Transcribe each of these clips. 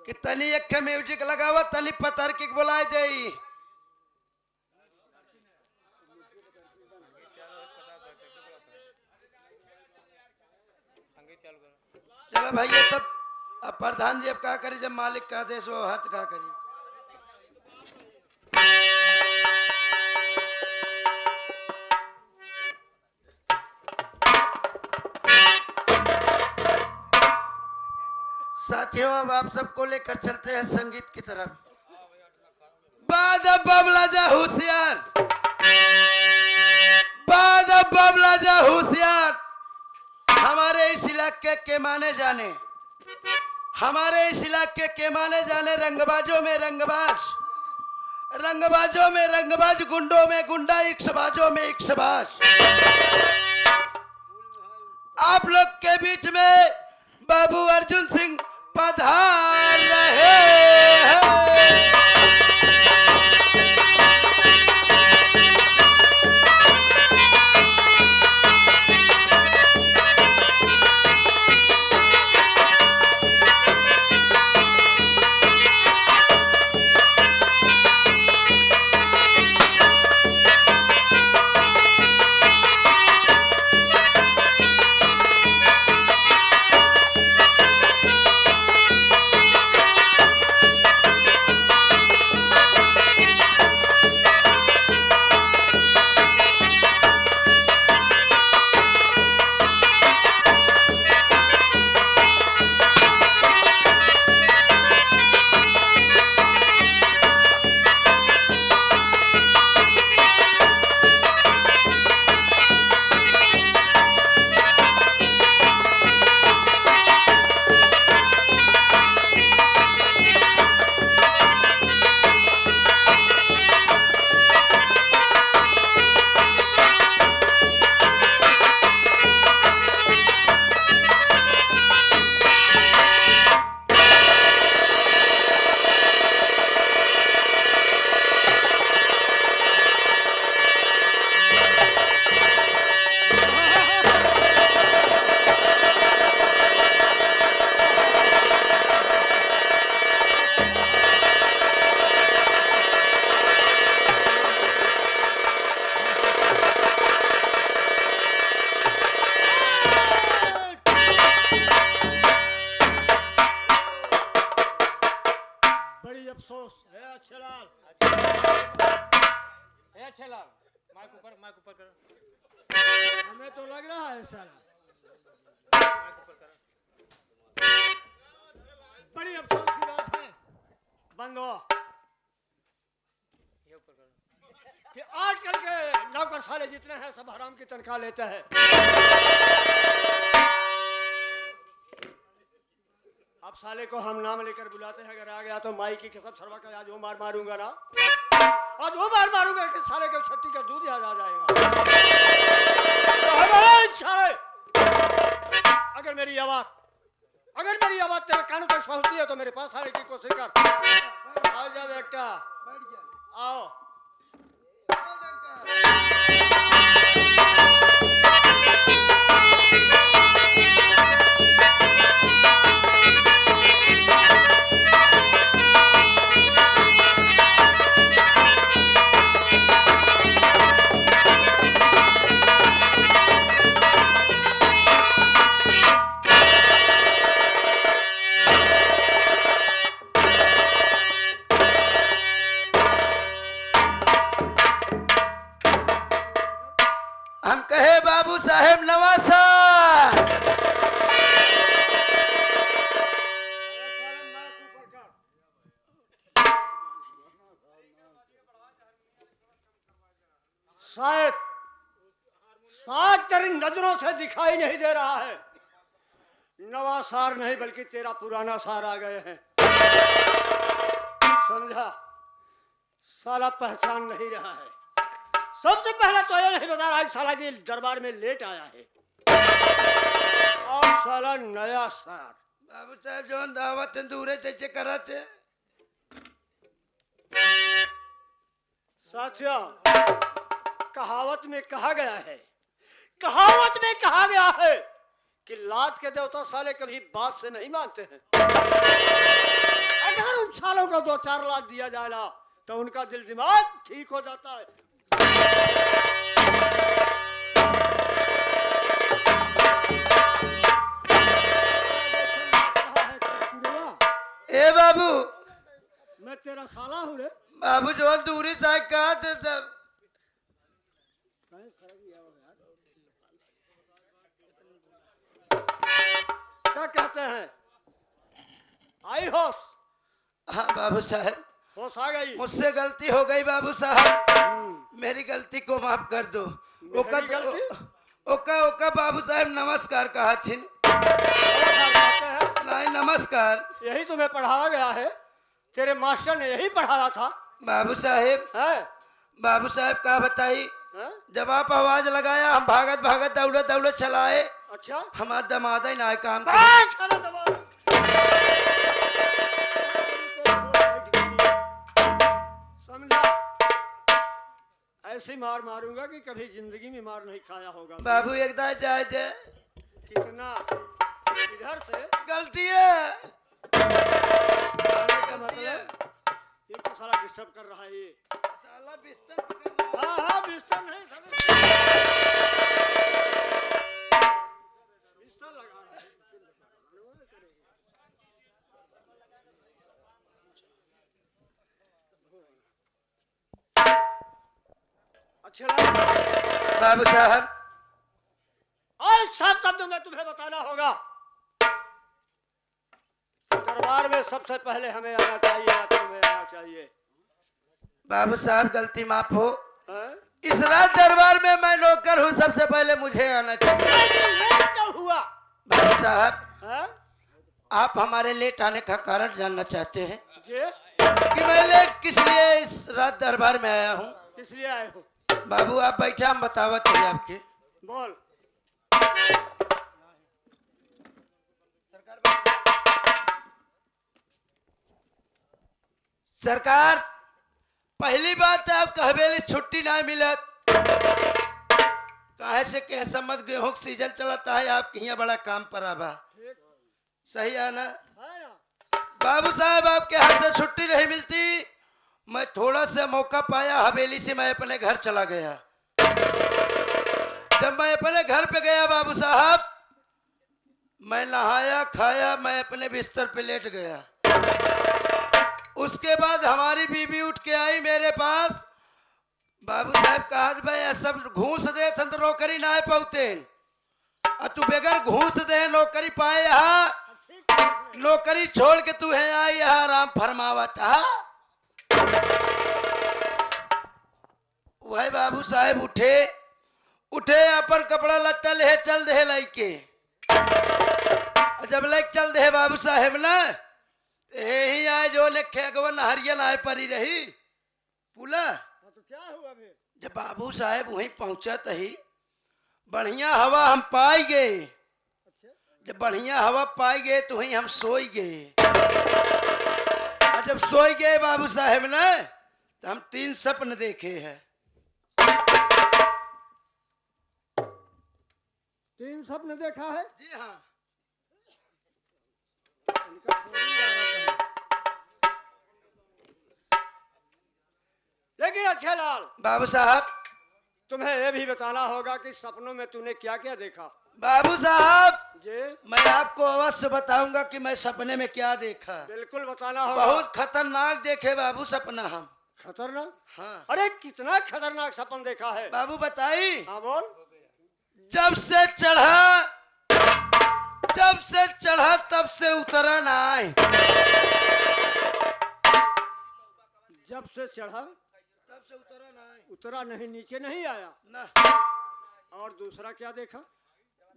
कि तनी एक के म्यूजिक लगावा तनी पतर की बुलाए दे। चलो भैया तब अब प्रधान जी अब क्या करी जब मालिक का आदेश वो हट क्या करी। साथियों अब आप सबको लेकर चलते हैं संगीत की तरफ। बाद बबला जा होशियार, बाद बबला जा होशियार। हमारे इस इलाके के माने जाने, हमारे इस इलाके के माने जाने रंगबाजों में रंगबाज, रंगबाजों में रंगबाज, गुंडों में गुंडा, इक्सबाजों में इक्सबाज। आप लोग के बीच में बाबू अर्जुन सिंह पधार रहे हैं। माइक ऊपर कर। हमें तो लग रहा है साला माइक ऊपर कर। बड़ी अफसोस की बात है बंदो ये ऊपर कर कि आजकल के नौकर साले जितने हैं सब हराम की तनख्वाह लेते हैं। अब साले को हम नाम लेकर बुलाते हैं, अगर आ गया तो माई की कसम सरवा का आज वो मार मारूंगा ना, आज वो मार मारूंगा कि साले के छट्टी का दूध याद आ जाएगा। तो साले अगर मेरी आवाज तेरे कानों तक पहुंचती है तो मेरे पास आने की कोशिश कर। आ जा बेटा, आओ। हम कहे बाबू साहेब नवासा, शायद शायद तेरी नजरों से दिखाई नहीं दे रहा है। नवा सार नहीं बल्कि तेरा पुराना सार आ गए हैं, समझा? साला पहचान नहीं रहा है। सबसे पहले तो ये नहीं बता रहा साला के दरबार में लेट आया है और साला नया सार। बाबू साहेब जो दावत दूरे चेचे कराते साथियों, कहावत में कहा गया है कि लात के देवता साले कभी बात से नहीं मानते हैं। अगर उन सालों को 2-4 लाख दिया जाएगा तो उनका दिल दिमाग ठीक हो जाता है। ए बाबू, मैं तेरा साला हूँ रे। बाबू जो दूरी से कहा थे सब। क्या कहते हैं? आई होश? हाँ बाबू साहब, होश आ गई? मुझसे गलती हो गई बाबू साहब, मेरी गलती को माफ कर दो। ओका गलती? ओका ओका बाबू साहब नमस्कार कहा छिन। नहीं नमस्कार। यही तुम्हें पढ़ाया गया है? तेरे मास्टर ने यही पढ़ाया था? बाबू साहेब, है? बाबू साहब का बताई, है? जब आप आवाज लगाया हम भागत भागत दौड़े दौड़े चलाए। अच्छा, हमारा दमाद ही ना काम करे। साला दबा। समझा? ऐसी मार मारूंगा कि कभी जिंदगी में मार नहीं खाया होगा। बाबू एकदम जाए दे, कितना इधर से गलती है। आने का मतलब ये तो साला डिस्टर्ब कर रहा है ये। साला बिस्तर पकड़ रहा है। हाँ हाँ, बिस्तर नहीं साला, बिस्तर लगा रहा है। अच्छा लगा? बाबू साहब, आज साफ शब्दों में तुम्हें बताना होगा, दरबार में सबसे पहले हमें आना चाहिए या तुम्हें आना चाहिए? बाबू साहब गलती माफ हो। हैं? इस रात दरबार में मैं नौकर हूँ, सबसे पहले मुझे आना चाहिए। लेकिन लेट क्यों हुआ? बाबू साहब, हैं? आप हमारे लेट आने का कारण जानना चाहते हैं ये कि मैं लेट किस लिए इस रात दरबार में आया हूँ? किस लिए आए हो? बाबू आप बैठे, हम बतावत हैं आपके। बोल। सरकार, पहली बात है आपका हवेली छुट्टी ना मिलत, काहे से के समझ गेहूं का सीजन चलता है, आपके यहाँ बड़ा काम पड़ा बा। सही है ना? है ना? बाबू साहब आपके हाथ से छुट्टी नहीं मिलती। मैं थोड़ा सा मौका पाया हवेली से, मैं अपने घर चला गया। जब मैं अपने घर पे गया बाबू साहब, मैं नहाया खाया, मैं अपने बिस्तर पे लेट गया। उसके बाद हमारी बीवी उठ के आई मेरे पास। बाबू साहब कहा भाई सब घूस दे तो नौकरी ना पाते, और तू बगैर घूस दे नौकरी पाए यहाँ, नौकरी छोड़ के तू है आई यहाँ आराम फरमावत। वही बाबू साहब उठे अपन कपड़ा लत्ता ले चल दे लैके। जब लेके चल दे बाबू साहेब ना, यही आए जो लेखे अगवन हरियन आए परी रही पुला। तो क्या हुआ फिर? जब बाबू साहेब वहीं पहुंचा तही बढ़िया हवा हम पाई गए। जब बढ़िया हवा पाई गए तो वहीं हम सोई गए। और जब सोई गए बाबू साहेब ना, तो हम 3 सपन देखे हैं। 3 सपने देखा है? जी हाँ। इनका थोड़ी याद है। लेकिन अच्छे लाल, बाबू साहब, तुम्हें यह भी बताना होगा कि सपनों में तूने क्या क्या देखा। बाबू साहब, ये मैं आपको अवश्य बताऊंगा कि मैं सपने में क्या देखा। बिल्कुल बताना होगा। बहुत खतरनाक देखे बाबू सपना हम। खतरनाक? हाँ अरे कितना खतरनाक सपन देखा है? बाबू बताई। हाँ बोल। जब से चढ़ा तब से उतरा ना आए। जब से चढ़ा तब से उतरा ना आए। उतरा नहीं, नीचे नहीं आया ना। और दूसरा क्या देखा?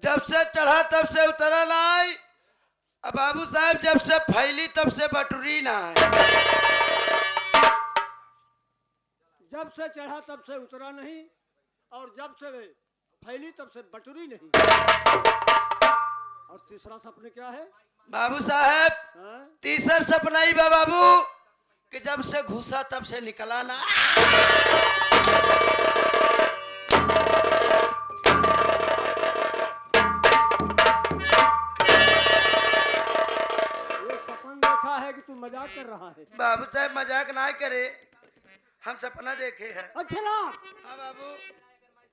जब से चढ़ा तब से उतरा ना आए। अब बाबू साहब जब से फैली तब से बटुरी ना आए। जब से चढ़ा तब से उतरा नहीं, और जब से फैली तब से बटुरी नहीं। और तीसरा सपने क्या है? बाबू साहब हाँ? तीसरा सपना ही बा बाबू कि जब से घुसा तब से निकला ना। ये सपन देखा है कि तू मजाक कर रहा है। बाबू साहब मजाक ना करे, हम सपना देखे हैं। अच्छा लाल, हाँ बाबू,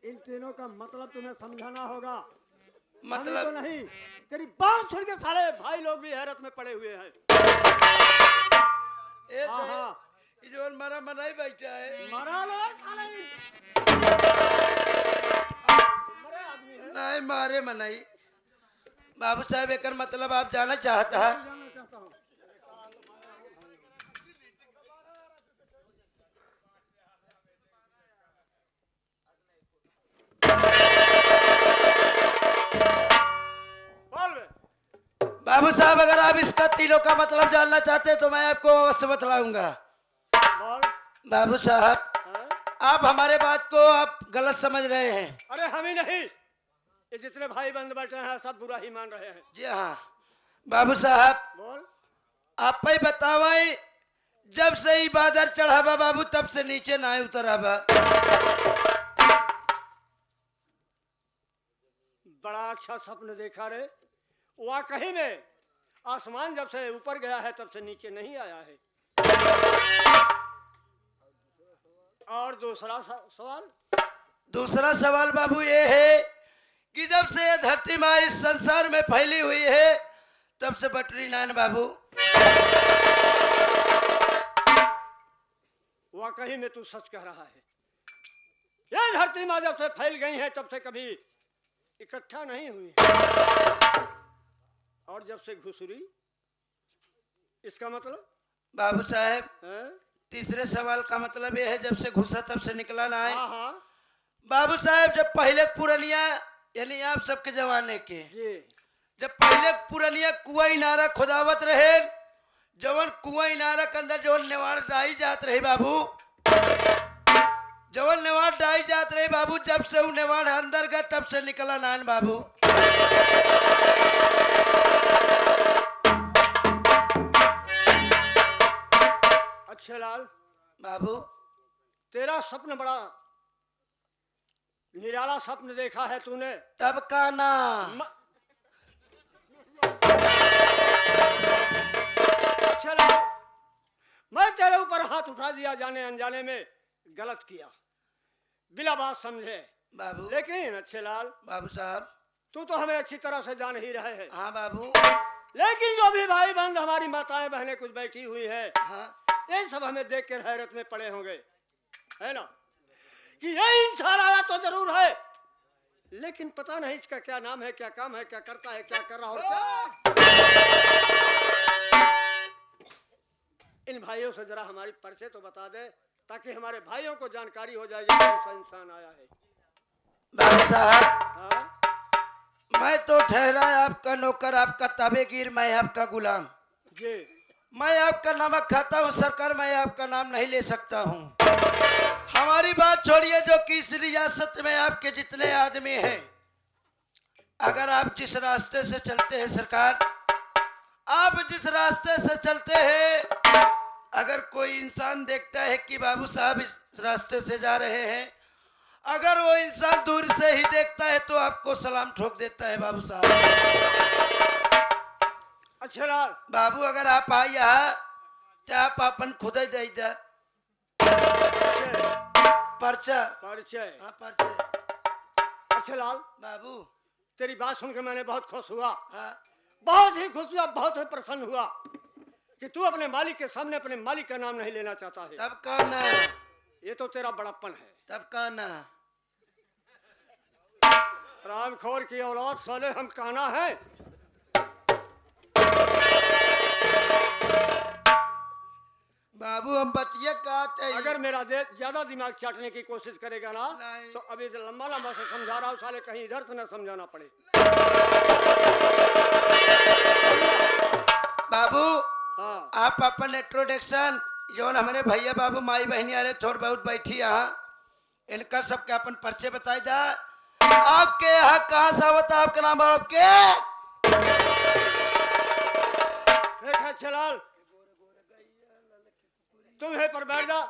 इन तीनों का मतलब तुम्हें समझाना होगा। हमें मतलब तो नहीं, तेरी बात सुन के साले भाई लोग भी हैरत में पड़े हुए हैं। ये हाँ हाँ, ये जो मरा मना ही बैठा है। मरा लो साले, मरे आदमी है। नहीं मारे मनाई। बाबू साहब एक मतलब आप जाना चाहता है? जानना चाहता हूँ। बोल बे। बाबू साहब अगर आप इसका तीनों का मतलब जानना चाहते हैं तो मैं आपको अवश्य बतलाऊंगा। बोल। बाबू साहब हाँ? आप हमारे बात को आप गलत समझ रहे हैं। अरे हम ही नहीं, ये जितने भाई बंद बैठे हैं सब बुरा ही मान रहे हैं। जी हाँ बाबू साहब, बोल। आप ही बतावाई, जब से ही बादर चढ़ावा बाबू तब से नीचे ना उतरावा। बड़ा अच्छा सपन देखा रे, वाकई में आसमान जब से ऊपर गया है तब से नीचे नहीं आया है। और दूसरा सवाल? दूसरा सवाल बाबू ये है कि जब से ये धरती माँ इस संसार में फैली हुई है तब से बटरी नान बाबू। वाकई में तू सच कह रहा है। ये धरती माँ जब से फैल गई है तब से कभी इकट्ठा नहीं हुई है। और जब से घुसरी, इसका मतलब? बाबू साहब है? तीसरे सवाल का मतलब ये है जब से घुसा तब से निकला ना है। हाँ हाँ बाबू साहब जब पहले पुरनिया यानी आप सबके जमाने के, जी, जब पहले पुरनिया कुआ इनारा खुदावत रहे, जवन कुआ इनारा के अंदर जवन नेवाड़ डाई जात रही बाबू, जवन नेवाड़ डाई जात रही बाबू, जब से वो नेवाड़ अंदर गए तब से निकला नान बाबू। अच्छे लाल, बाबू तेरा सपन बड़ा निराला सपन देखा है तूने। तब का ना अच्छा लाल, मैं तेरे ऊपर हाथ उठा दिया जाने अनजाने में, गलत किया बिना बात समझे। बाबू, लेकिन अच्छे लाल, बाबू साहब तू तो हमें अच्छी तरह से जान ही रहे हैं। हाँ बाबू, लेकिन जो भी भाई बंद हमारी माताएं बहनें कुछ बैठी हुई है, हाँ ये सब हमें देख कर हैरत में पड़े होंगे, है ना, कि ये इंसान आया तो जरूर है, लेकिन पता नहीं इसका क्या नाम है, क्या काम है, क्या करता है, क्या कर रहा है। इन भाइयों से जरा हमारी परिचय तो बता दे, ताकि हमारे भाइयों को जानकारी हो जाए कि कौन सा इंसान आया है। बाबू साहब, हाँ? मैं तो ठहरा आपका नौकर, आपका ताबेगीर, मैं आपका गुलाम। जी, मैं आपका नमक खाता हूँ सरकार, मैं आपका नाम नहीं ले सकता हूँ। हमारी बात छोड़िए, जो कि इस रियासत में आपके जितने आदमी हैं, अगर आप जिस रास्ते से चलते हैं सरकार, आप जिस रास्ते से चलते हैं, अगर कोई इंसान देखता है कि बाबू साहब इस रास्ते से जा रहे हैं, अगर वो इंसान दूर से ही देखता है तो आपको सलाम ठोक देता है बाबू साहब। अच्छा लाल, बाबू अगर आप आए यहाँ तो आप अपन खुद ही दे दे पर्चा। परिचय। हाँ पर्चा। अच्छा लाल, बाबू तेरी बात सुनकर मैंने बहुत खुश हुआ, हाँ बहुत ही खुश हुआ, बहुत ही प्रसन्न हुआ कि तू अपने मालिक के सामने अपने मालिक का नाम नहीं लेना चाहता है। तब का ना, ये तो तेरा बड़प्पन है। तब का ना। रामखोर की औलाद साले, हम काना है। बाबू हम बतिया कहते हैं। अगर मेरा ज्यादा दिमाग चाटने की कोशिश करेगा ना, नहीं। तो अभी लंबा लंबा से समझा रहा हूँ साले, कहीं इधर से ना समझाना पड़े। बाबू हाँ आप अपन इंट्रोडक्शन जो हमारे भैया बाबू माई बहनी आ रहे थोड़ बहुत बैठी यहाँ, इनका सबके अपन परिचय बताई दा। आपके यहाँ कहाँ से आवता, आपका नाम और आपके? ठीक है चलाल, तुम है पर बैठ जा,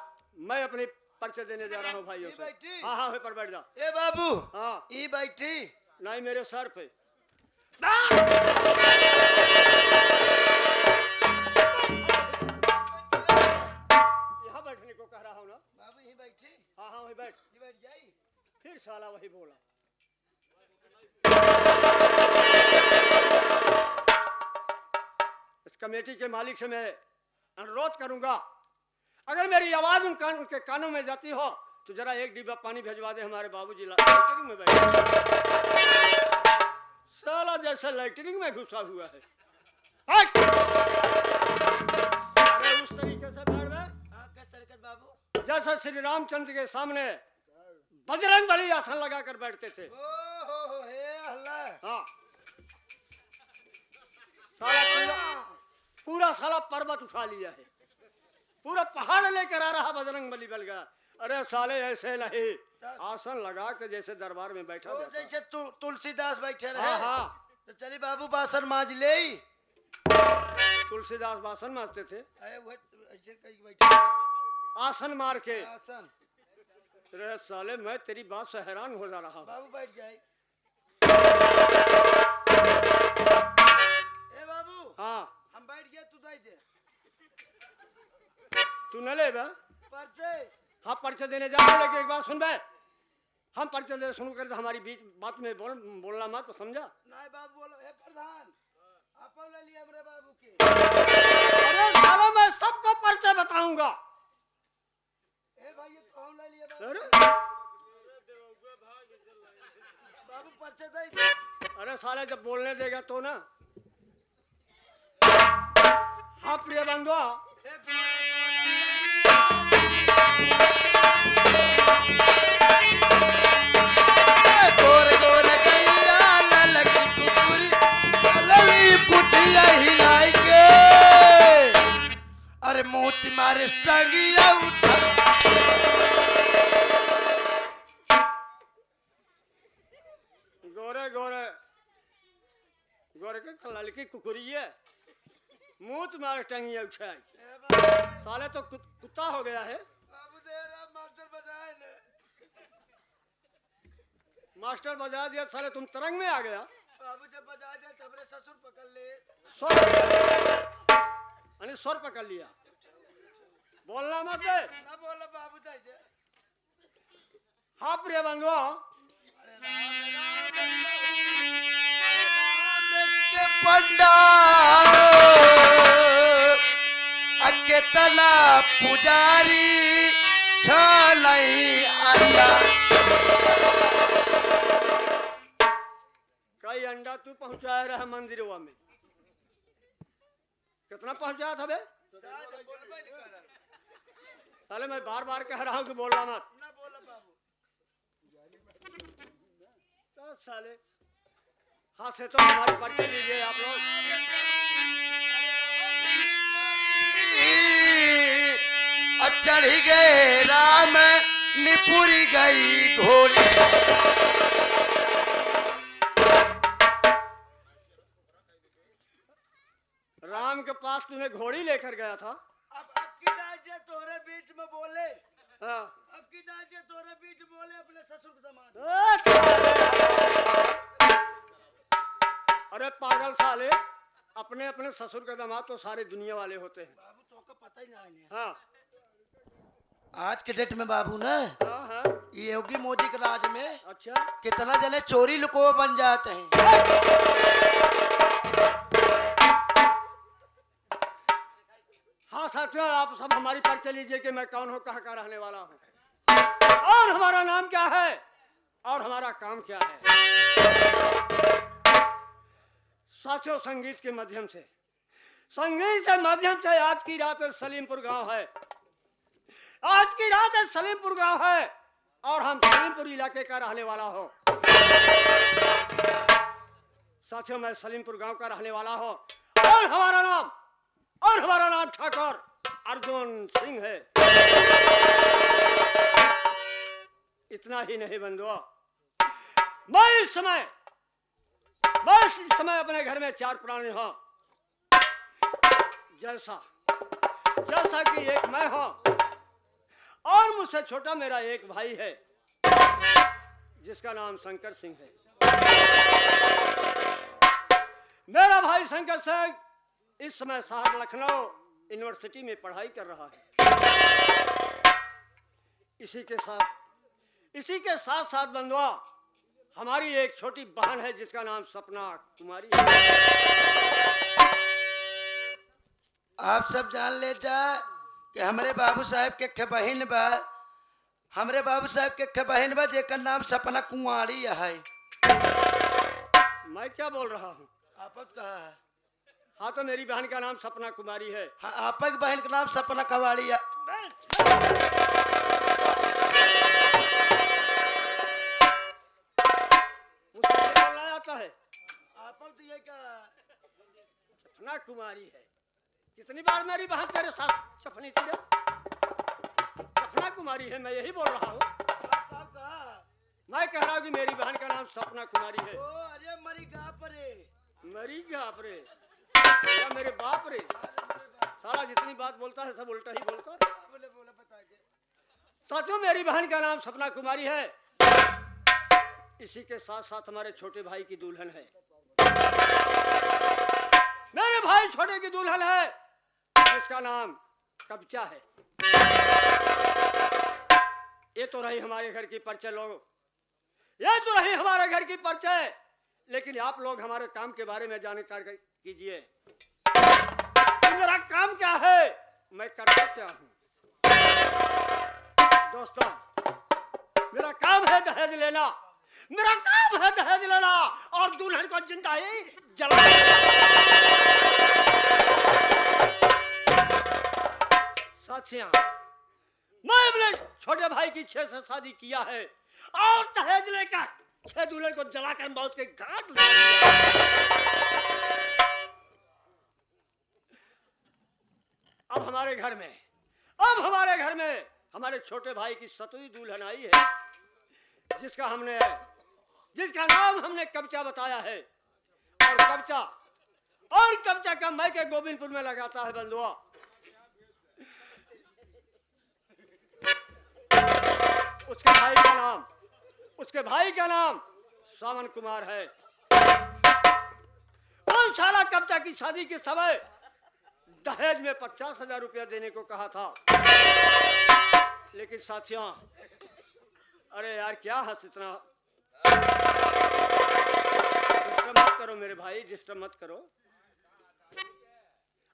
मैं अपनी परिचय देने जा रहा हूँ भाइयों से। बैठी? हाँ हाँ है पर बैठ जा। ए बाबू हाँ ई बैठी। नहीं, मेरे सर पे। वाला वही बोला। इस कमेटी के मालिक से मैं अनुरोध करूंगा, अगर मेरी आवाज उनके कानों में जाती हो तो जरा एक डिब्बा पानी भिजवा दे। हमारे बाबूजी लैट्रिन में बैठे, साला जैसे लैट्रिन में घुसा हुआ है। हट! अरे उस तरीके से बैठ बे, किस तरीके से बाबू? जैसे श्री रामचंद्र के सामने बजरंग बली आसन लगा कर बैठते थे। ओ हो हे अल्लाह। हाँ, पूरा साला पर्वत उठा लिया है, पूरा पहाड़ लेकर आ रहा बजरंग बली बल गया। अरे साले ऐसे नहीं, आसन लगा के जैसे दरबार में बैठा ओ जाता। जैसे तुलसीदास बैठे रहे। हाँ हाँ, तो चली बाबू बासन माज ले। तुलसीदास बासन मारते थे, अरे वो ऐसे कहीं बैठे रहे। आसन मार के। आसन। अरे साले मैं तेरी बात से हैरान हो जा रहा हूँ। बाबू बैठ जाए। ए बाबू, हाँ, हम बैठ गए, तू दे दे तू न ले बे। पर्चे। हाँ पर्चे देने जा रहे, लेकिन एक बात सुन बे, हम पर्चे देने सुन कर हमारी बीच बात में बोलना मत, तो समझा? नहीं बाबू बोलो। हे प्रधान, अपन ले लिया मेरे बाबू के। अरे साला मैं सबको पर्चे बताऊंगा। ए भाई ये कौन ले लिया बाबू? अरे बाबू पर्चे दे दे। अरे साले जब बोलने देगा तो ना। हाँ प्रिय बंधुआ, गोर गोर गैया ललकी कुकुरी लली पुछिया हिलाई के। अरे मोती मारे टंगिया उठा। गोरे गोरे गोरे के लड़की कुकुरी है, मुंह तुम्हारे टंगिया उठाई। साले तो कुत्ता हो गया है। बाबू तेरा मास्टर बजाए ने। मास्टर बजा दिया, साले तुम तरंग में आ गया। बाबू जब बजा दिया तब रे ससुर पकड़ ले। स्वर पकड़ लिया। बोलना मत बे। ना बोला बाबू दे दे। हाँ प्रिय बंधुओं, अरे राम के पंडा केतना पुजारी छलई अंडा। कई अंडा तू पहुंचाया रहा मंदिरवा में, कितना पहुंचाया था बे? साले मैं बार बार कह रहा हूं कि बोलना मत। ना बोला बाबू। तो साले हाँ से तो हमारी पर्ची लीजिए आप लोग। चढ़ी गए राम निपुरी गई घोड़ी। राम के पास तूने घोड़ी लेकर गया था। अब की दाजे तोरे बीच में बोले। हाँ। अब की दाजे तोरे बीच में बोले अपने ससुर के दामाद। अरे पागल साले, अपने अपने ससुर के दामाद तो सारी दुनिया वाले होते हैं। बाबू तो का पता ही ना है। हाँ आज के डेट में बाबू ना, हाँ हाँ। ये योगी मोदी के राज में अच्छा, कितना जने चोरी लुको बन जाते हैं। हाँ साथियों, आप सब हमारी परिचय लीजिए कि मैं कौन हूँ, कहाँ का रहने वाला हूँ, और हमारा नाम क्या है, और हमारा काम क्या है। साथियों, संगीत के माध्यम से, संगीत के माध्यम से आज की रात सलीमपुर गांव है। आज की रात सलीमपुर गांव है और हम सलीमपुर इलाके का रहने वाला हूँ। साथियों, मैं सलीमपुर गांव का रहने वाला हूँ और हमारा नाम ठाकुर अर्जुन सिंह है। इतना ही नहीं बंधुओं, मैं इस समय अपने घर में 4 प्राणी हूँ। जैसा कि एक मैं हूँ और मुझसे छोटा मेरा एक भाई है जिसका नाम शंकर सिंह है। मेरा भाई शंकर सिंह इस समय शहर लखनऊ यूनिवर्सिटी में पढ़ाई कर रहा है। इसी के साथ इसी के साथ साथ बंधुआ हमारी एक छोटी बहन है जिसका नाम सपना कुमारी है। आप सब जान ले जा कि हमरे बाबू साहब के खे बहिन बा, हमरे बाबू साहब के खे बहिन बा जेकर नाम सपना कुंवारी है। मैं क्या बोल रहा हूँ? आपक कहा है? हाँ तो मेरी बहन का नाम सपना कुमारी है। हाँ, आपक बहन का नाम सपना कवाड़ी है। मुझसे नहीं बोलना आता है। आपक तो ये कहा सपना कुमारी है। कितनी बार मेरी बहन तेरे साथ सपनी थी रे? सपना कुमारी है, मैं यही बोल रहा हूँ। आप कहा? मैं कह रहा हूँ कि मेरी बहन का नाम सपना कुमारी है। ओ अरे मरी गा परे, मरी घाप रे या मेरे बाप रे, साला जितनी बात बोलता है सब उल्टा ही बोलता है। बोले बोले बता के। साथियों मेरी बहन का नाम सपना कुमारी है। इसी के साथ साथ हमारे छोटे भाई की दुल्हन है। मेरे भाई छोटे की दुल्हन है जिसका नाम कब्जा है। ये तो रही हमारे घर की परिचय लोग, ये तो रही हमारे घर की परिचय। लेकिन आप लोग हमारे काम के बारे में जानकारी कीजिए। मेरा काम क्या है, मैं करता क्या हूँ? दोस्तों मेरा काम है दहेज लेना, मेरा काम है दहेज लेना और दुल्हन को जिंदा ही जला। साथियां मैं अपने छोटे भाई की 6 से शादी किया है और दहेज लेकर 6 दुल्हन को जलाकर मौत के घाट उतार दिया। अब हमारे घर में हमारे छोटे भाई की 7वीं दुल्हन आई है जिसका नाम हमने कब्जा बताया है। और कब्जा का मायके गोविंदपुर में लगाता है बंधुआ। उसके भाई का नाम सावन कुमार है। उस साला कब्जा की शादी के समय दहेज में 50,000 रुपया देने को कहा था। लेकिन साथियों अरे यार क्या हंस इतना डिस्टर्ब मत करो मेरे भाई, डिस्टर्ब मत करो।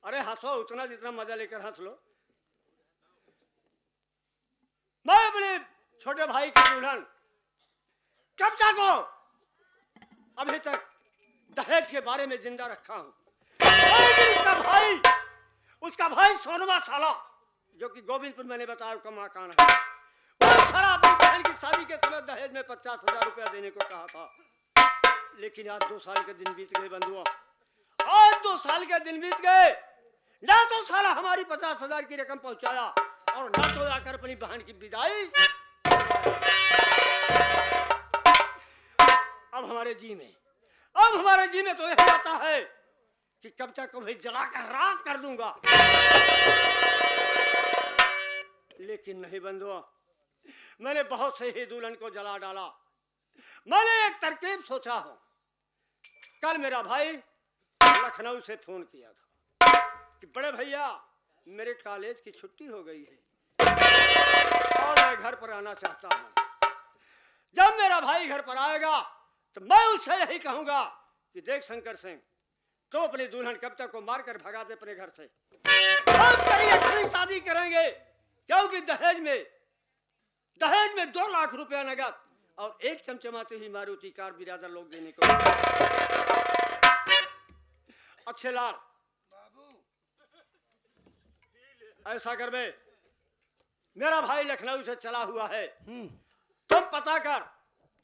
अरे हंसो उतना जितना मजा लेकर हंस लो। मैं अपने छोटे भाई की दुल्हन कब्जा को अभी तक दहेज के बारे में जिंदा रखा हूं। लेकिन उसका भाई सोनमा साला जो कि गोविंदपुर मैंने बताया उसका मकान है, वो साला अपनी बहन की शादी के समय दहेज में 50,000 रुपया देने को कहा था। लेकिन आज 2 साल के दिन बीत गए बंधुआ, आज 2 साल के दिन बीत गए, ना तो साला हमारी 50,000 की रकम पहुंचाया और ना तो आकर अपनी बहन की विदाई। अब हमारे जी में तो यही आता है कि कब्जा को भाई जलाकर राख कर दूंगा। लेकिन नहीं बंधुआ, मैंने बहुत से ही दुल्हन को जला डाला। मैंने एक तरकीब सोचा हो। कल मेरा भाई लखनऊ से फोन किया था कि बड़े भैया मेरे कॉलेज की छुट्टी हो गई है और मैं घर पर आना चाहता हूं। जब मेरा भाई घर पर आएगा तो मैं उससे यही कहूंगा कि देख शंकर सिंह, तो अपनी दुल्हन कब्जा को मारकर भगा दे अपने घर से। हम तेरी 8वीं शादी करेंगे क्योंकि दहेज में 2 लाख रुपया नगद और एक चमचमाते ही मारुति कार बिरादर लोग देने को। अच्छे लाल ऐसा कर बे, मेरा भाई लखनऊ से चला हुआ है, तुम पता कर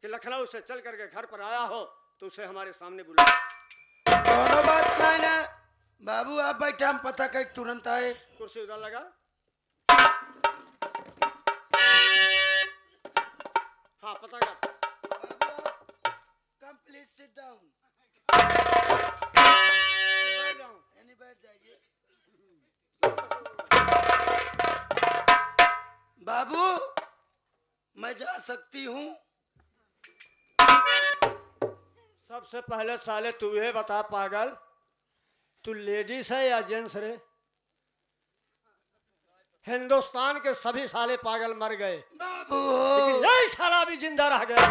कि लखनऊ से चल करके घर पर आया हो तो उसे हमारे सामने बुला। कोनो बात नहीं ना बाबू, आप बैठे हम पता कर तुरंत आए। कुर्सी उधर लगा। हाँ पता कर। Come please sit down. बैठ जाइए। बाबू मैं जा सकती हूँ? सबसे पहले साले तू ये बता पागल, तू लेडीज है या जेंट्स रे? हिंदुस्तान के सभी साले पागल मर गए, बाबू लेकिन यही साला भी जिंदा रह गया।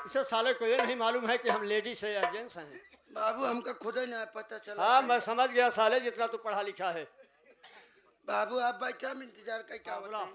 इसे साले को ये नहीं मालूम है कि हम लेडीज है या जेंट्स हैं। बाबू हमका खुद ही नहीं पता चला। हाँ, मैं समझ गया साले, जितना तू पढ़ा लिखा है। बाबू आप बैठा, हम इंतजार का क्या हाँ, होता है।